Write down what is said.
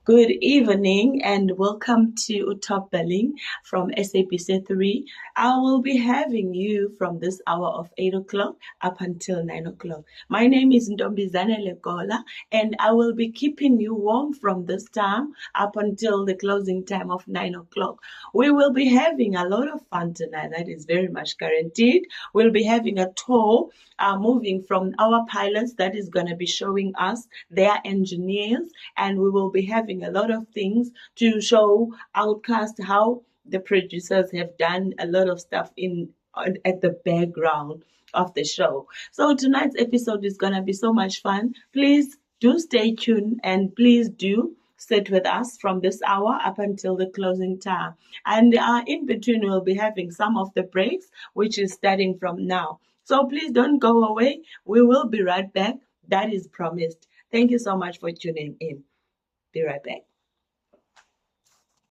Good evening and welcome to Top Billing from SABC3. I will be having you from this hour of 8 o'clock up until 9 o'clock. My name is Ntombizane Legola and I will be keeping you warm from this time up until the closing time of 9 o'clock. We will be having a lot of fun tonight. That is very much guaranteed. We'll be having a tour moving from our pilots that is going to be showing us their engineers, and we will be having a lot of things to show Outcast how the producers have done a lot of stuff at the background of the show. So tonight's episode is going to be so much fun. Please do stay tuned and please do sit with us from this hour up until the closing time. And in between, we'll be having some of the breaks, which is starting from now. So please don't go away. We will be right back. That is promised. Thank you so much for tuning in. Be right back.